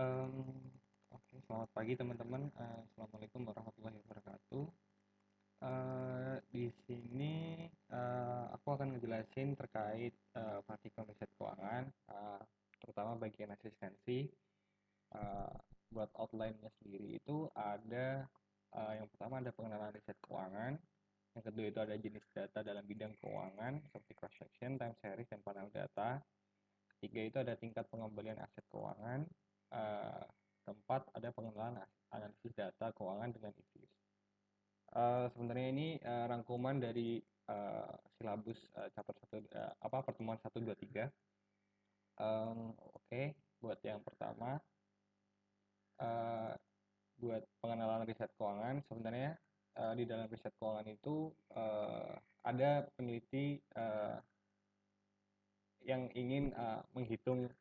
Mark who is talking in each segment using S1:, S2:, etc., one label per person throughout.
S1: Em, oke, selamat pagi teman-teman. Assalamualaikum warahmatullahi wabarakatuh. Di sini aku akan ngejelasin terkait praktikum riset keuangan, terutama bagian asistensi. Eh, Buat outline-nya sendiri itu ada yang pertama ada pengenalan riset keuangan, yang kedua itu ada jenis data dalam bidang keuangan seperti cross section, time series, dan panel data. Ketiga itu ada tingkat pengembalian aset keuangan. Eh, Keempat ada pengenalan analisis data keuangan dengan IFIS. Sebenarnya ini rangkuman dari silabus chapter 1 pertemuan 1 2 3. Oke, buat yang pertama eh, buat pengenalan riset keuangan sebenarnya di dalam riset keuangan itu ada peneliti yang ingin menghitung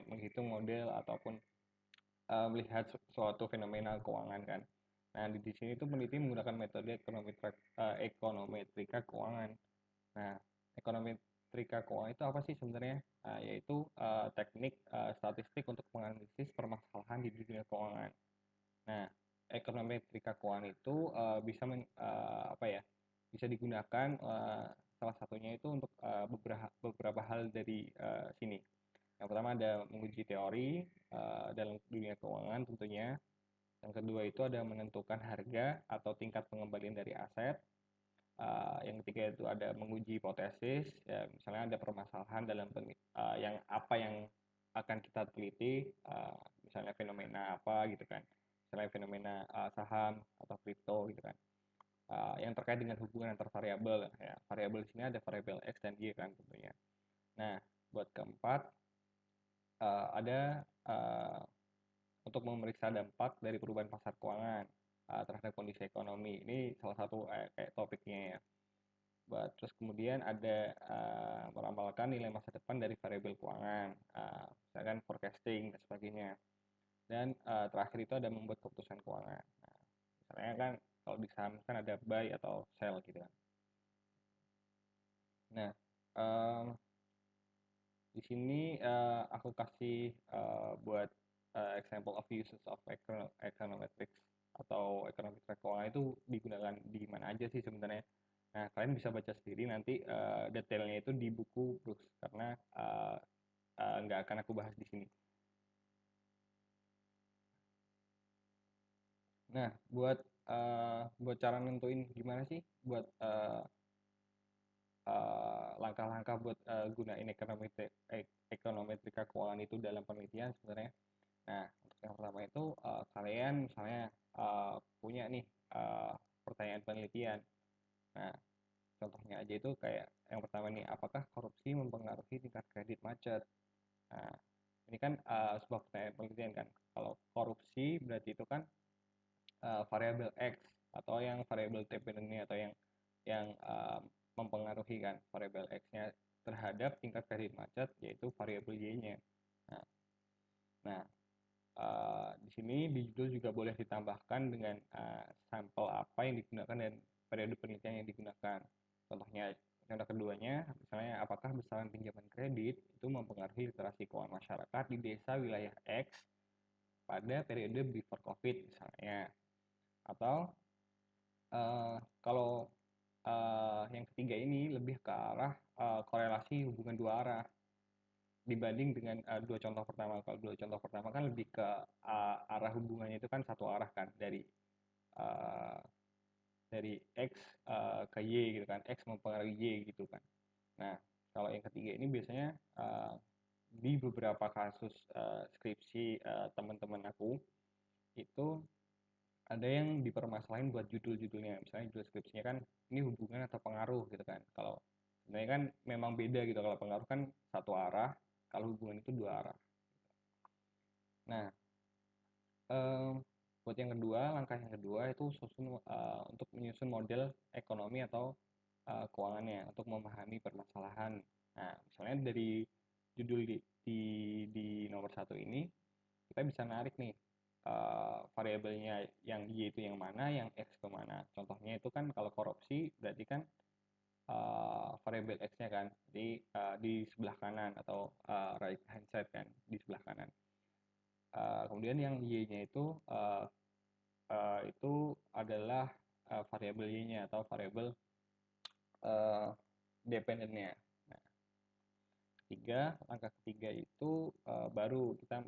S1: menghitung model ataupun melihat suatu fenomena keuangan kan. Nah, di sini tuh peneliti menggunakan metode ekonometrika keuangan. Nah, ekonometrika keuangan itu apa sih sebenarnya? Yaitu teknik statistik untuk menganalisis permasalahan di dunia keuangan. Nah, ekonometrika keuangan itu bisa digunakan salah satunya itu untuk beberapa hal dari sini. Yang pertama ada menguji teori dalam dunia keuangan tentunya. Yang kedua itu ada menentukan harga atau tingkat pengembalian dari aset. Yang ketiga itu ada menguji hipotesis, ya, misalnya ada permasalahan yang akan kita teliti, misalnya fenomena apa gitu kan, misalnya fenomena saham atau kripto gitu kan. Yang terkait dengan hubungan antar variabel, ya, variabel di sini ada variabel x dan y kan tentunya. Nah, buat keempat ada untuk memeriksa dampak dari perubahan pasar keuangan terhadap kondisi ekonomi. Ini salah satu kayak topiknya ya. Terus kemudian ada meramalkan nilai masa depan dari variabel keuangan, misalkan forecasting dan sebagainya. Dan terakhir itu ada membuat keputusan keuangan. Nah, misalnya kan kalau di saham kan ada buy atau sell gitu kan. Nah, em, di sini aku kasih buat example of uses of econometrics atau econometrics keuangan itu digunakan di mana aja sih sebenarnya. Nah, kalian bisa baca sendiri nanti detailnya itu di buku Brooks karena nggak akan aku bahas di sini. Nah, buat cara nentuin gimana sih buat langkah-langkah buat gunain ekonometrika keuangan itu dalam penelitian sebenarnya. Nah, untuk yang pertama itu kalian misalnya punya nih eh, pertanyaan penelitian. Nah, contohnya aja itu kayak yang pertama nih, apakah korupsi mempengaruhi tingkat kredit macet? Nah, ini kan sebuah pertanyaan penelitian kan. Kalau korupsi berarti itu kan variabel X atau yang variabel TP ini atau yang mempengaruhi kan variabel X-nya terhadap tingkat kredit macet yaitu variabel Y-nya. Nah, nah di sini di judul juga boleh ditambahkan dengan sampel apa yang digunakan dan periode penelitian yang digunakan. Contohnya, contoh keduanya, misalnya apakah besaran pinjaman kredit itu mempengaruhi literasi keuangan masyarakat di desa wilayah X pada periode before COVID misalnya. Atau kalau yang ketiga ini lebih ke arah korelasi hubungan dua arah dibanding dengan dua contoh pertama. Kalau dua contoh pertama kan lebih ke arah hubungannya itu kan satu arah kan uh, dari X ke Y gitu kan, X mempengaruhi Y gitu kan. Nah, kalau yang ketiga ini biasanya di beberapa kasus skripsi teman-teman aku itu ada yang dipermasalahin buat judul-judulnya. Misalnya judul skripsinya kan ini hubungan atau pengaruh gitu kan. Kalau sebenarnya kan memang beda gitu. Kalau pengaruh kan satu arah, kalau hubungan itu dua arah. Nah, em, buat yang kedua, langkah yang kedua itu untuk menyusun model ekonomi atau keuangannya untuk memahami permasalahan. Nah, misalnya dari judul di nomor satu ini, kita bisa narik nih variabelnya yang Y itu yang mana, yang X ke mana. Contohnya itu kan kalau korupsi berarti kan variabel X-nya kan di sebelah kanan atau right hand side kan di sebelah kanan. Kemudian yang Y-nya itu adalah variabel Y-nya atau variabel dependennya. Nah, langkah ketiga itu baru kita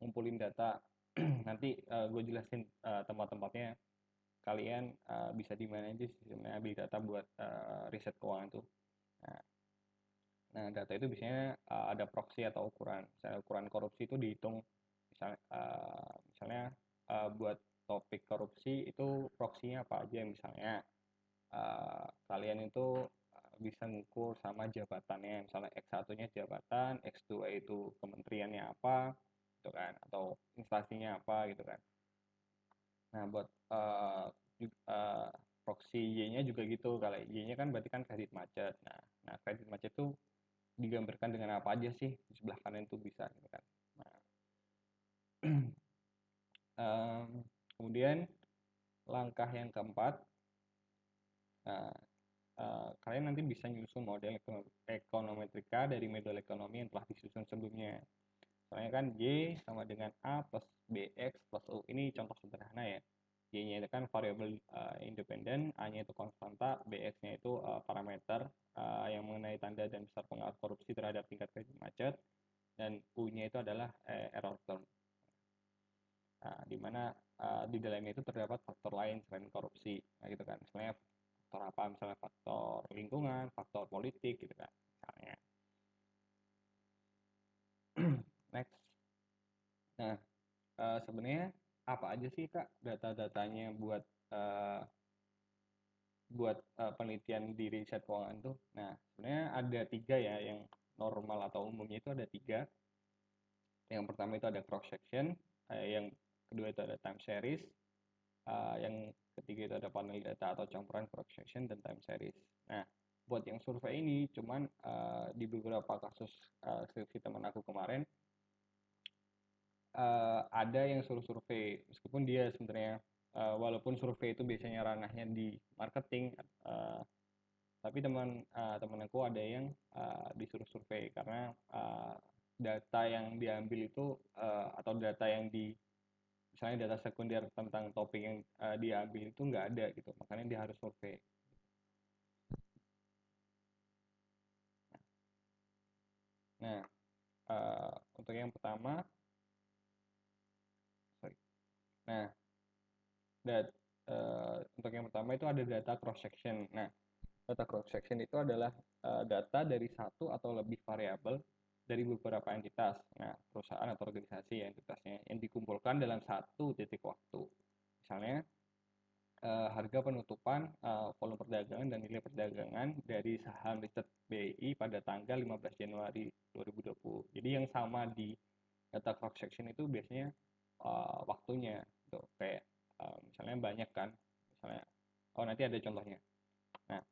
S1: ngumpulin data. Nanti gue jelasin tempat-tempatnya. Kalian bisa di mana aja sih sebenarnya ambil data buat riset keuangan tuh. Nah, data itu biasanya ada proxy atau ukuran. Misalnya ukuran korupsi itu dihitung, misalnya buat topik korupsi itu proksinya apa aja. Misalnya kalian itu bisa ngukur sama jabatannya, misalnya X1-nya jabatan, X2 itu kementeriannya apa, gitu kan, atau instansinya apa, gitu kan. Nah, buat proxy Y-nya juga gitu. Kalau Y-nya kan berarti kan kredit macet. Nah, kredit macet itu digambarkan dengan apa aja sih? Di sebelah kanan itu bisa, gitu kan. Nah, kemudian langkah yang keempat, nah, kalian nanti bisa nyusun model ekonometrika dari model ekonomi yang telah disusun sebelumnya. Soalnya kan Y sama dengan A plus BX plus U. Ini contoh sederhana ya. Y-nya itu kan variabel independen, A-nya itu konstanta, BX-nya itu parameter yang mengenai tanda dan besar pengaruh korupsi terhadap tingkat kredit macet, dan U-nya itu adalah error term. Nah, di mana di dalamnya itu terdapat faktor lain selain korupsi. Nah, gitu kan. Misalnya faktor apa? Misalnya faktor lingkungan, faktor politik, gitu kan. Misalnya. Next. Nah, sebenarnya apa aja sih Kak data-datanya buat penelitian di riset keuangan tuh? Nah, sebenarnya ada tiga ya, yang normal atau umumnya itu ada tiga. Yang pertama itu ada cross section, yang kedua itu ada time series, yang ketiga itu ada panel data atau campuran cross section dan time series. Nah, buat yang survei ini cuman di beberapa kasus skripsi teman aku kemarin ada yang suruh survei, meskipun dia sebenarnya walaupun survei itu biasanya ranahnya di marketing, tapi teman aku ada yang disuruh survei karena data yang diambil itu atau data yang misalnya data sekunder tentang topik yang dia ambil itu nggak ada gitu, makanya dia harus survei. Nah, untuk yang pertama, sorry. Nah, untuk yang pertama itu ada data cross section. Nah, data cross section itu adalah data dari satu atau lebih variabel dari beberapa entitas. Nah, perusahaan atau organisasi ya entitasnya yang dikumpulkan dalam satu titik waktu. Misalnya harga penutupan, volume perdagangan dan nilai perdagangan dari saham listed BI pada tanggal 15 Januari 2020. Jadi yang sama di data cross section itu biasanya waktunya. Tuh, kayak misalnya banyak kan, misalnya nanti ada contohnya. Nah,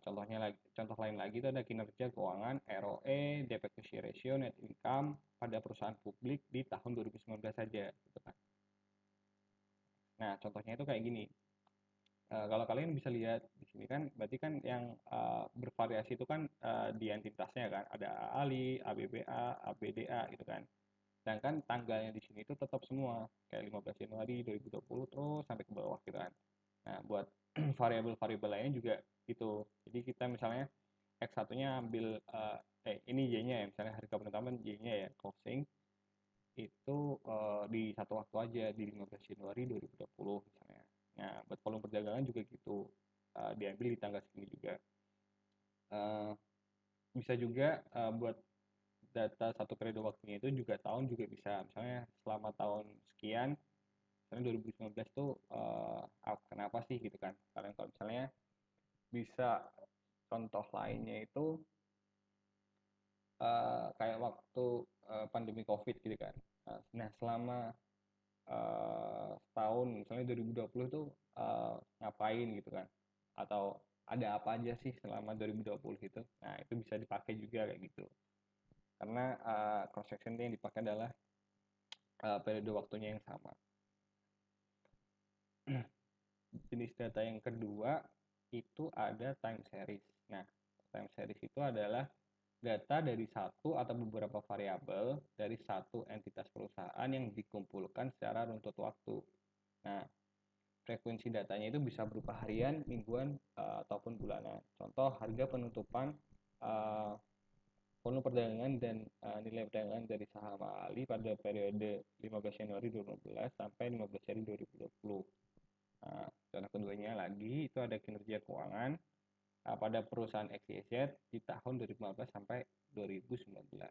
S1: contoh lain lagi itu ada kinerja keuangan, ROE, debt equity ratio, net income pada perusahaan publik di tahun 2019 saja, gitu kan. Nah, contohnya itu kayak gini. Kalau kalian bisa lihat di sini kan, berarti kan yang bervariasi itu kan di entitasnya kan, ada AALI, ABBA, ABDA gitu kan. Sedangkan tanggalnya di sini itu tetap semua, kayak 15 Januari 2020 terus sampai ke bawah gitu kan. Nah, buat variabel-variabel lainnya juga gitu. Jadi kita misalnya X1-nya ambil ini Y-nya ya, misalnya harga penetapan Y-nya ya, closing itu di satu waktu aja di 15 Januari 2020 misalnya. Nah, buat volume perdagangan juga gitu. Diambil di tanggal segini juga. Uh, Bisa juga buat data satu periode waktunya itu juga tahun juga bisa. Misalnya selama tahun sekian, misalnya 2019 tuh kenapa sih gitu kan. Kalian kalau misalnya bisa contoh lainnya itu kayak waktu pandemi COVID gitu kan. Nah, selama setahun misalnya 2020 tuh ngapain gitu kan, atau ada apa aja sih selama 2020 gitu. Nah, itu bisa dipakai juga kayak gitu, karena cross section yang dipakai adalah periode waktunya yang sama. Jenis data yang kedua itu ada time series. Nah, time series itu adalah data dari satu atau beberapa variabel dari satu entitas perusahaan yang dikumpulkan secara runtut waktu. Nah, frekuensi datanya itu bisa berupa harian, mingguan, ataupun bulanan. Contoh, harga penutupan volume perdagangan dan nilai perdagangan dari saham Ali pada periode 15 Januari 2015 sampai 15 Januari 2020. Nah, contoh keduanya lagi itu ada kinerja keuangan pada perusahaan XYZ di tahun 2015 sampai 2019. Nah,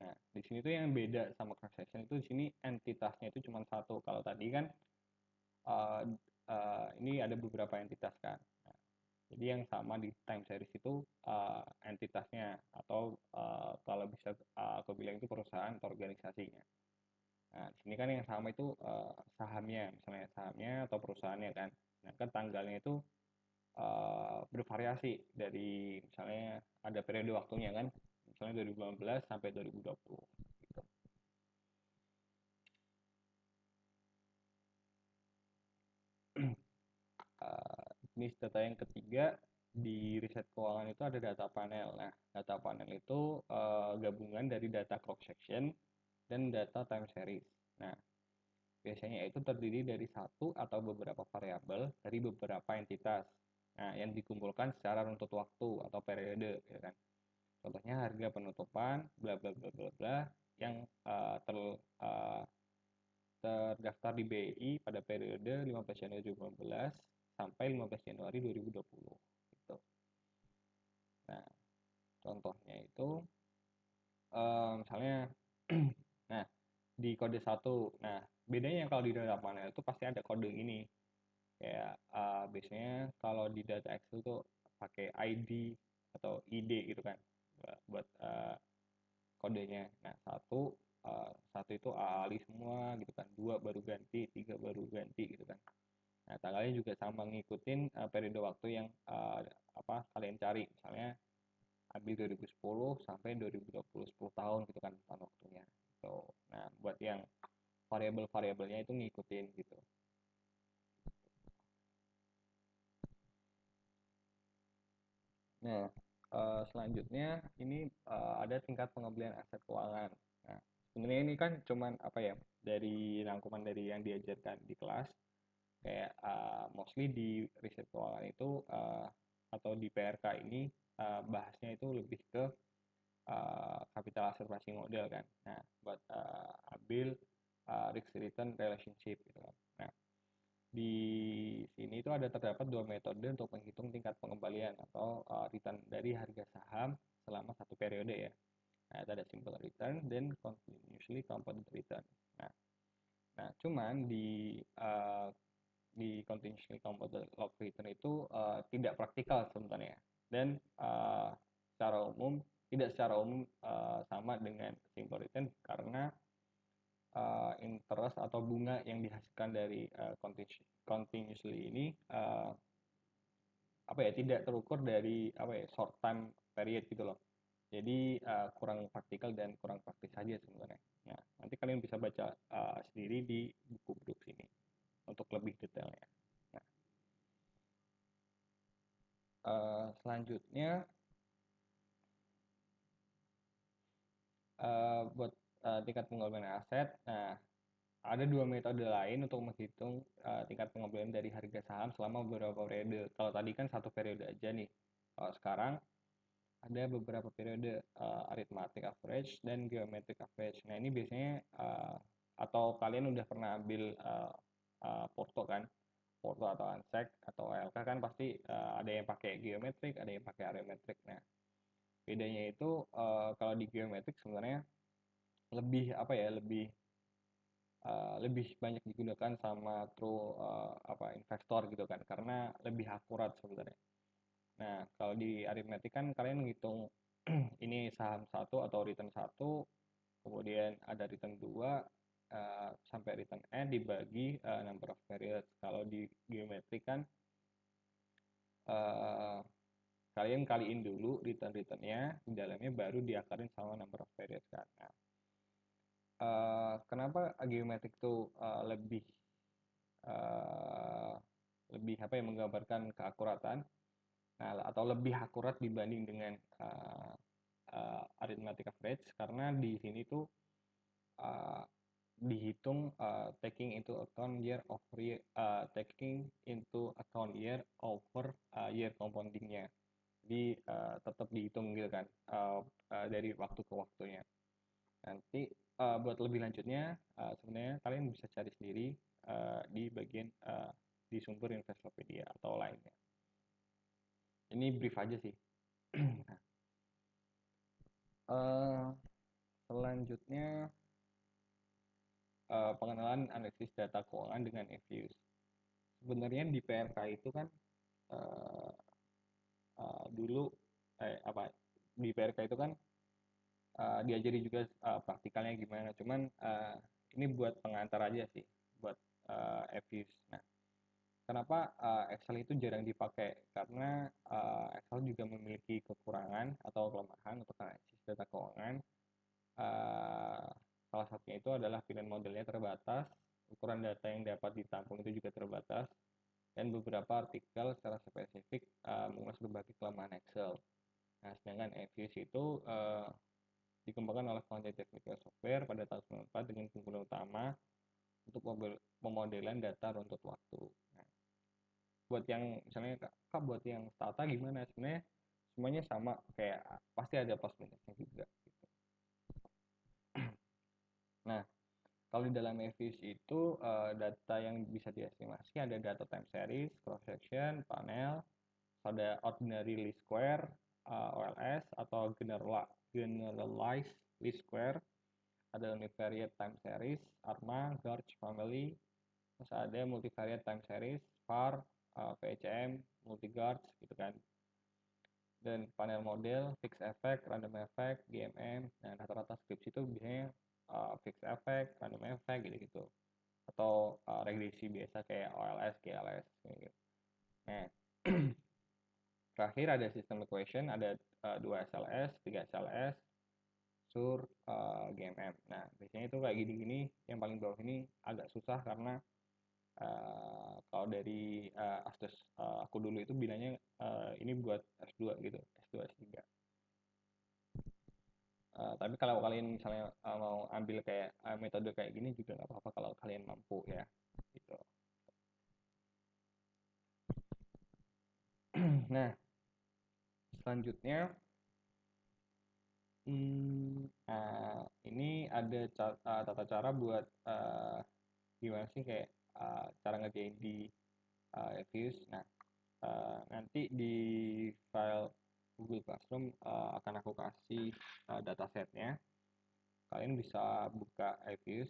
S1: nah, di sini tuh yang beda sama cross section itu di sini entitasnya itu cuma satu. Kalau tadi kan uh, ini ada beberapa entitas kan. Nah, jadi yang sama di time series itu entitasnya atau kalau bisa aku bilang itu perusahaan atau organisasinya. Nah, di sini kan yang sama itu sahamnya, misalnya sahamnya atau perusahaannya kan. Nah, kan tanggalnya itu bervariasi dari misalnya ada periode waktunya kan, misalnya 2015 sampai 2020 gitu. Jenis data yang ketiga di riset keuangan itu ada data panel. Nah, data panel itu gabungan dari data cross section dan data time series. Nah, biasanya itu terdiri dari satu atau beberapa variabel dari beberapa entitas. Nah, yang dikumpulkan secara runtut waktu atau periode, ya kan. Contohnya harga penutupan, bla bla bla bla bla, yang uh, terdaftar di BI pada periode 15 Januari 2015 sampai 15 Januari 2020. Gitu. Nah, contohnya itu misalnya nah, di kode satu. Nah, bedanya kalau di data panel itu pasti ada kode ini. Kayak biasanya kalau di data Excel tuh pakai ID atau ID gitu kan buat kodenya. Nah, satu itu ahli semua gitu kan, dua baru ganti, tiga baru ganti gitu kan. Nah, tanggalnya juga sama ngikutin periode waktu yang apa kalian cari. Misalnya ambil 2010 sampai 2020, 10 tahun gitu kan tahun waktunya. Gitu. Nah, buat yang variabel-variabelnya itu ngikutin gitu. Nah, selanjutnya ini ada tingkat pengembalian aset keuangan. Nah, sebenarnya ini kan cuman apa ya, dari rangkuman dari yang diajarkan di kelas, kayak mostly di riset keuangan itu atau di PRK ini bahasnya itu lebih ke capital asset pricing model kan. Nah, buat ambil risk return relationship gitu kan. Nah, di sini itu ada terdapat dua metode untuk menghitung tingkat pengembalian atau return dari harga saham selama satu periode ya. Nah, itu ada simple return dan continuously compounded return. Nah, cuman di continuously compounded return itu tidak praktikal sebenarnya dan secara umum tidak secara umum sama dengan simple return karena interest atau bunga yang dihasilkan dari continuously ini apa ya tidak terukur dari apa ya short time period gitu loh. Jadi kurang praktikal dan kurang praktis saja sebenarnya. Nah, nanti kalian bisa baca sendiri di buku Brooks ini untuk lebih detailnya. Nah, selanjutnya buat tingkat pengembalian aset. Nah, ada dua metode lain untuk menghitung tingkat pengembalian dari harga saham selama beberapa periode. Kalau tadi kan satu periode aja nih. Kalau sekarang ada beberapa periode arithmetic average dan geometric average. Nah, ini biasanya atau kalian udah pernah ambil Porto kan? Porto atau ANSEC atau ALK kan pasti ada yang pakai geometric, ada yang pakai arithmetic. Nah, bedanya itu kalau di geometric sebenarnya lebih apa ya, lebih banyak digunakan sama true apa investor gitu kan karena lebih akurat sebenarnya. Nah, kalau di arithmetic kan kalian ngitung ini saham satu atau return satu, kemudian ada return 2 sampai return N dibagi number of periods. Kalau di geometrik kan uh, kalian kaliin dulu return-returnnya, di dalamnya baru diakarin sama number of periods kan. Nah, kenapa geometrik itu uh, lebih apa ya menggambarkan keakuratan? Nah, atau lebih akurat dibanding dengan arithmetic average, karena di sini tuh uh, dihitung taking into account year over year compoundingnya. Jadi tetap dihitung gitu kan, dari waktu ke waktunya. Nanti buat lebih lanjutnya, sebenarnya kalian bisa cari sendiri di bagian di sumber Investopedia atau lainnya. Ini brief aja sih. Selanjutnya pengenalan analisis data keuangan dengan EViews. Sebenarnya di PRK itu kan uh, dulu di PRK itu kan diajari juga praktikalnya gimana. Cuman ini buat pengantar aja sih, buat EViews. Nah, kenapa Excel itu jarang dipakai? Karena Excel juga memiliki kekurangan atau kelemahan untuk analisis data keuangan. Uh, Salah satunya itu adalah pilihan modelnya terbatas, ukuran data yang dapat ditampung itu juga terbatas, dan beberapa artikel secara spesifik mengulas berbagai kelemahan Excel. Nah, sedangkan EViews itu dikembangkan oleh Foundation Technical Software pada tahun 1994 dengan keunggulan utama untuk pemodelan data runtut waktu. Nah, buat yang misalnya kak buat yang Stata gimana? Sebenarnya semuanya sama, kayak pasti ada plus minusnya juga gitu. Nah, kalau di dalam EViews itu data yang bisa diestimasi ada data time series, cross section, panel, ada ordinary least square, OLS atau generalized least square, ada univariate time series, ARMA, Garch family, terus ada multivariate time series, VAR, VHM, multigarch gitu kan. Dan panel model, fixed effect, random effect, GMM. Nah, rata-rata skripsi itu biasanya fixed effect, random effect gitu-gitu. Atau regresi biasa kayak OLS, GLS gitu. Nah, terakhir ada system equation, ada 2 SLS, 3 SLS, sur, GMM. Nah, biasanya itu kayak gini-gini, yang paling bawah ini agak susah karena kalau dari astes aku dulu itu bilangnya ini buat S2 gitu, S2 S3. Tapi kalau kalian misalnya mau ambil kayak metode kayak gini juga nggak apa-apa kalau kalian mampu ya gitu. Nah, selanjutnya ini ada tata cara buat gimana sih kayak cara ngerjain di Reviews. Nah, nanti di file Google Classroom akan aku kasih datasetnya. Kalian bisa buka Reviews,